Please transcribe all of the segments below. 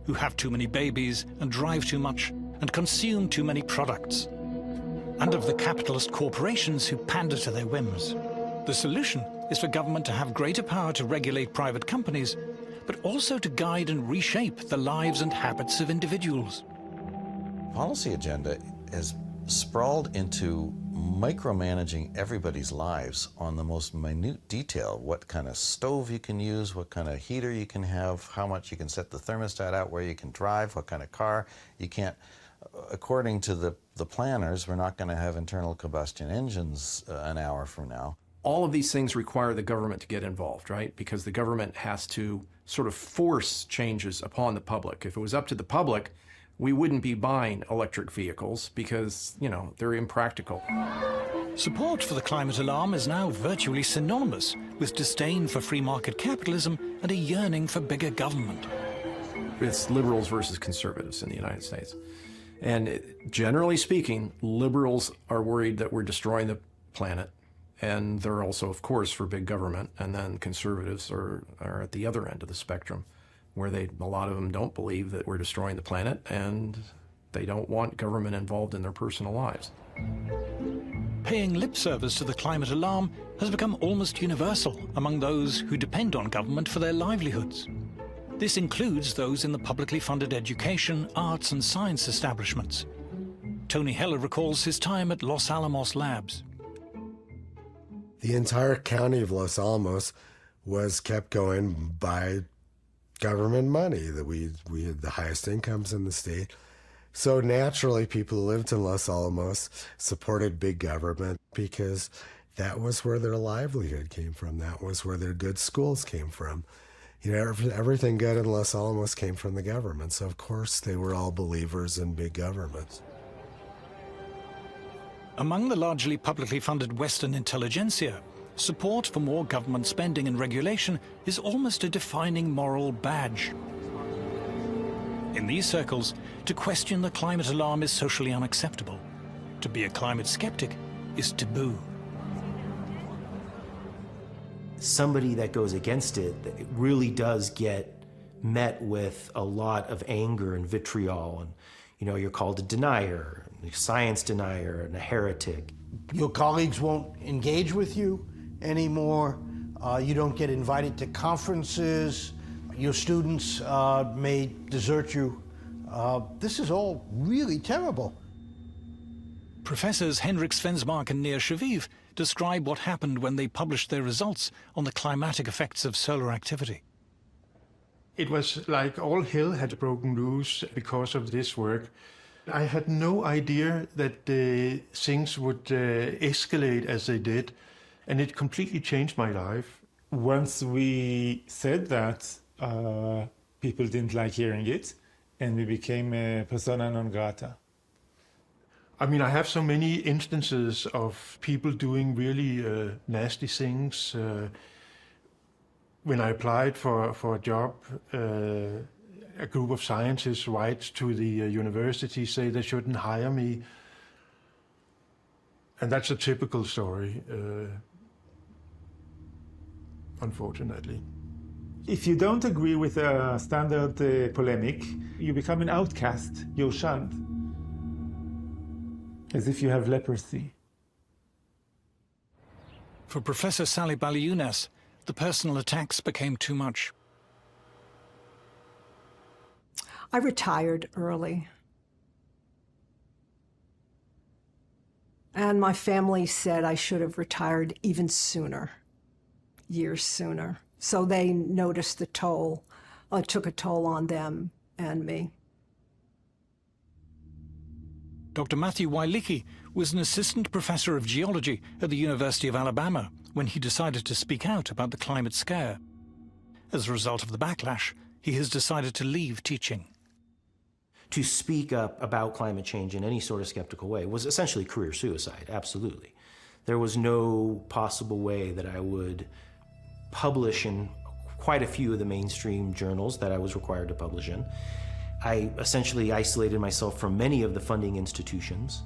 who have too many babies and drive too much and consume too many products, and of the capitalist corporations who pander to their whims. The solution is for government to have greater power to regulate private companies, but also to guide and reshape the lives and habits of individuals. Policy agenda has sprawled into micromanaging everybody's lives on the most minute detail. What kind of stove you can use, what kind of heater you can have, how much you can set the thermostat out, where you can drive, what kind of car you can't. According to the planners, we're not going to have internal combustion engines an hour from now. All of these things require the government to get involved, right? Because the government has to sort of force changes upon the public. If it was up to the public, we wouldn't be buying electric vehicles because, you know, they're impractical. Support for the climate alarm is now virtually synonymous with disdain for free market capitalism and a yearning for bigger government. It's liberals versus conservatives in the United States. And generally speaking, liberals are worried that we're destroying the planet. And they're also, of course, for big government. And then conservatives are at the other end of the spectrum, where a lot of them don't believe that we're destroying the planet, and they don't want government involved in their personal lives. Paying lip service to the climate alarm has become almost universal among those who depend on government for their livelihoods. This includes those in the publicly funded education, arts and science establishments. Tony Heller recalls his time at Los Alamos Labs. The entire county of Los Alamos was kept going by government money. That we had the highest incomes in the state. So naturally, people who lived in Los Alamos supported big government because that was where their livelihood came from. That was where their good schools came from. You know, everything good in Los Alamos came from the government. So of course they were all believers in big government. Among the largely publicly funded Western intelligentsia, support for more government spending and regulation is almost a defining moral badge. In these circles, to question the climate alarm is socially unacceptable. To be a climate skeptic is taboo. Somebody that goes against it really does get met with a lot of anger and vitriol. And, you know, you're called a denier, a science denier, and a heretic. Your colleagues won't engage with you anymore. You don't get invited to conferences. Your students may desert you. This is all really terrible. Professors Hendrik Svensmark and Nir Shaviv describe what happened when they published their results on the climatic effects of solar activity. It was like all hell had broken loose because of this work. I had no idea that things would escalate as they did, and it completely changed my life. Once we said that, people didn't like hearing it, and we became a persona non grata. I mean, I have so many instances of people doing really nasty things. When I applied for a job, a group of scientists write to the university, say they shouldn't hire me. And that's a typical story, unfortunately. If you don't agree with a standard polemic, you become an outcast, you're shunned, as if you have leprosy. For Professor Sally Baliunas, the personal attacks became too much. I retired early. And my family said I should have retired even sooner, years sooner. So they noticed the toll, took a toll on them and me. Dr. Matthew Wailicki was an assistant professor of geology at the University of Alabama when he decided to speak out about the climate scare. As a result of the backlash, he has decided to leave teaching. To speak up about climate change in any sort of skeptical way was essentially career suicide, absolutely. There was no possible way that I would publish in quite a few of the mainstream journals that I was required to publish in. I essentially isolated myself from many of the funding institutions.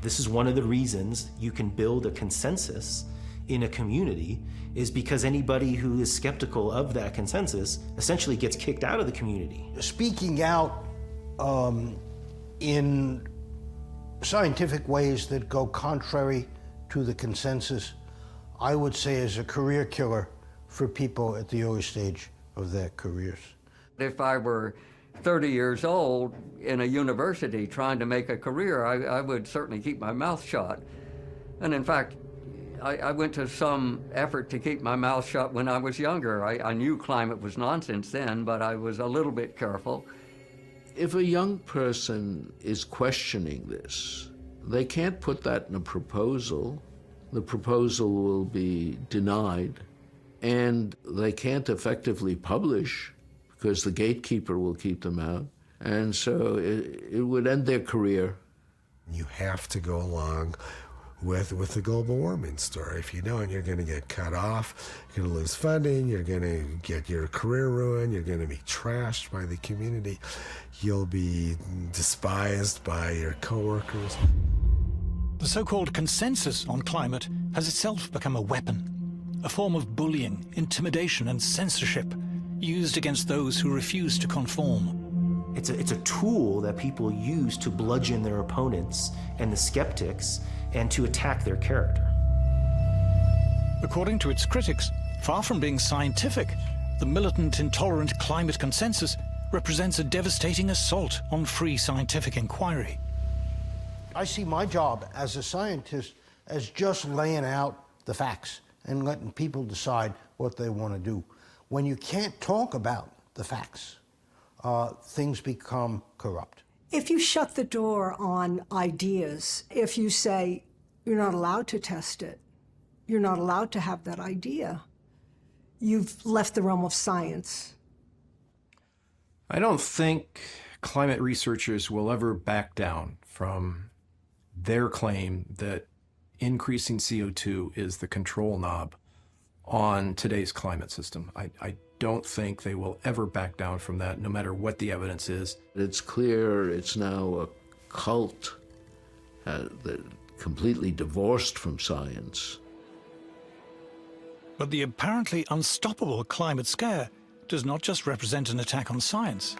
This is one of the reasons you can build a consensus in a community is because anybody who is skeptical of that consensus essentially gets kicked out of the community. Speaking out in scientific ways that go contrary to the consensus, I would say is a career killer for people at the early stage of their careers. If I were 30 years old in a university trying to make a career, I would certainly keep my mouth shut. And in fact, I went to some effort to keep my mouth shut when I was younger. I knew climate was nonsense then, but I was a little bit careful. If a young person is questioning this, they can't put that in a proposal. The proposal will be denied, and they can't effectively publish because the gatekeeper will keep them out. And so it would end their career. You have to go along with the global warming story. If you don't, you're going to get cut off, you're going to lose funding, you're going to get your career ruined, you're going to be trashed by the community, you'll be despised by your coworkers. The so-called consensus on climate has itself become a weapon, a form of bullying, intimidation, and censorship used against those who refuse to conform. It's a tool that people use to bludgeon their opponents and the skeptics and to attack their character. According to its critics, far from being scientific, the militant, intolerant climate consensus represents a devastating assault on free scientific inquiry. I see my job as a scientist as just laying out the facts and letting people decide what they want to do. When you can't talk about the facts, things become corrupt. If you shut the door on ideas, if you say you're not allowed to test it, you're not allowed to have that idea, you've left the realm of science. I don't think climate researchers will ever back down from their claim that increasing CO2 is the control knob on today's climate system. I don't think they will ever back down from that, no matter what the evidence is. It's clear it's now a cult that completely divorced from science. But the apparently unstoppable climate scare does not just represent an attack on science.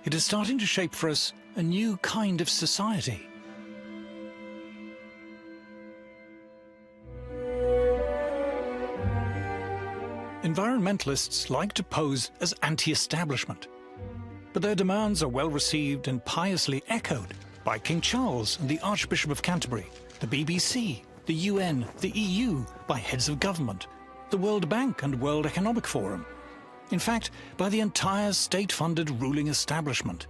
It is starting to shape for us a new kind of society. Environmentalists like to pose as anti-establishment, but their demands are well received and piously echoed by King Charles and the Archbishop of Canterbury, the BBC, the UN, the EU, by heads of government, the World Bank and World Economic Forum. In fact, by the entire state-funded ruling establishment.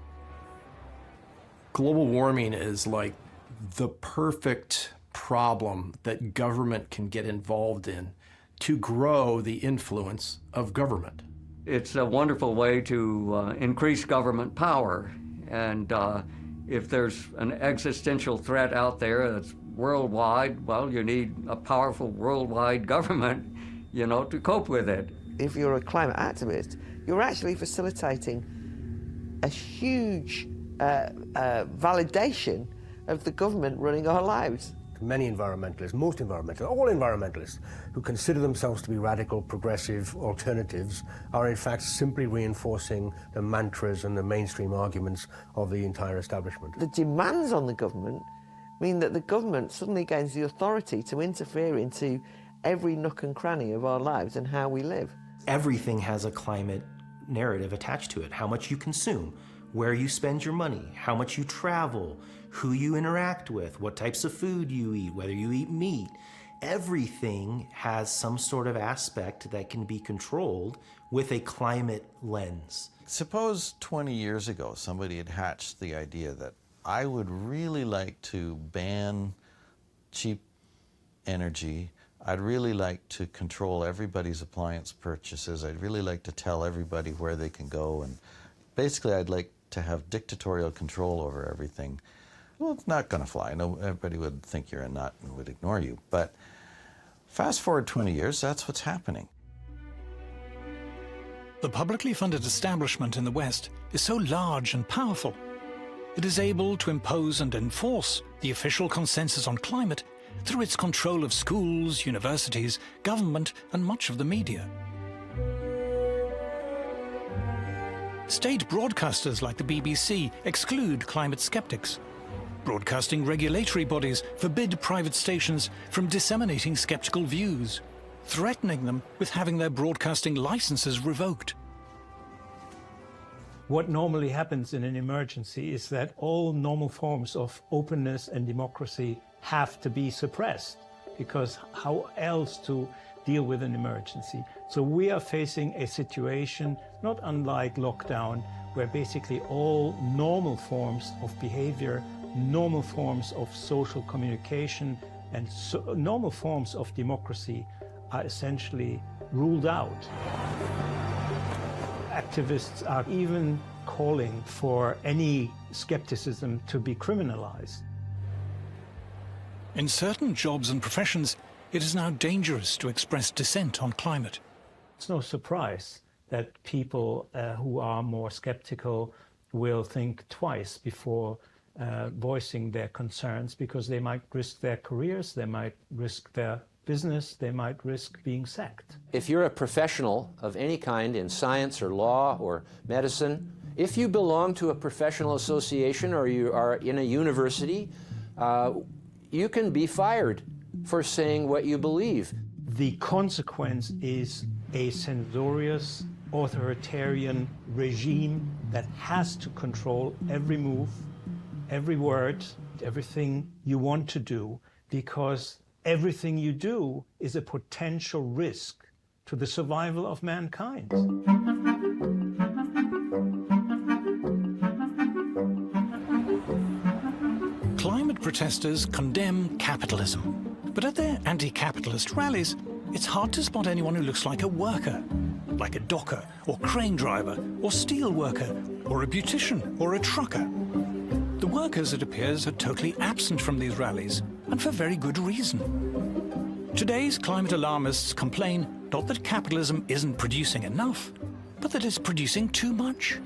Global warming is like the perfect problem that government can get involved in to grow the influence of government. It's a wonderful way to increase government power. And if there's an existential threat out there that's worldwide, well, you need a powerful worldwide government, you know, to cope with it. If you're a climate activist, you're actually facilitating a huge validation of the government running our lives. Many environmentalists, most environmentalists, all environmentalists who consider themselves to be radical, progressive alternatives are in fact simply reinforcing the mantras and the mainstream arguments of the entire establishment. The demands on the government mean that the government suddenly gains the authority to interfere into every nook and cranny of our lives and how we live. Everything has a climate narrative attached to it. How much you consume, where you spend your money, how much you travel, who you interact with, what types of food you eat, whether you eat meat. Everything has some sort of aspect that can be controlled with a climate lens. Suppose 20 years ago somebody had hatched the idea that I would really like to ban cheap energy. I'd really like to control everybody's appliance purchases. I'd really like to tell everybody where they can go. And basically, I'd like to have dictatorial control over everything. Well, it's not going to fly. No, everybody would think you're a nut and would ignore you. But fast forward 20 years, that's what's happening. The publicly funded establishment in the West is so large and powerful, it is able to impose and enforce the official consensus on climate through its control of schools, universities, government, and much of the media. State broadcasters like the BBC exclude climate skeptics. Broadcasting regulatory bodies forbid private stations from disseminating skeptical views, threatening them with having their broadcasting licenses revoked. What normally happens in an emergency is that all normal forms of openness and democracy have to be suppressed, because how else to deal with an emergency? So we are facing a situation not unlike lockdown, where basically all normal forms of behavior, normal forms of social communication, and normal forms of democracy are essentially ruled out. Activists are even calling for any skepticism to be criminalized. In certain jobs and professions, it is now dangerous to express dissent on climate. It's no surprise that people who are more skeptical will think twice before voicing their concerns, because they might risk their careers, they might risk their business, they might risk being sacked. If you're a professional of any kind in science or law or medicine, if you belong to a professional association or you are in a university, you can be fired for saying what you believe. The consequence is a censorious, authoritarian regime that has to control every move, every word, everything you want to do, because everything you do is a potential risk to the survival of mankind. Climate protesters condemn capitalism, but at their anti-capitalist rallies, it's hard to spot anyone who looks like a worker, like a docker or crane driver or steel worker or a beautician or a trucker. The workers, it appears, are totally absent from these rallies, and for very good reason. Today's climate alarmists complain not that capitalism isn't producing enough, but that it's producing too much.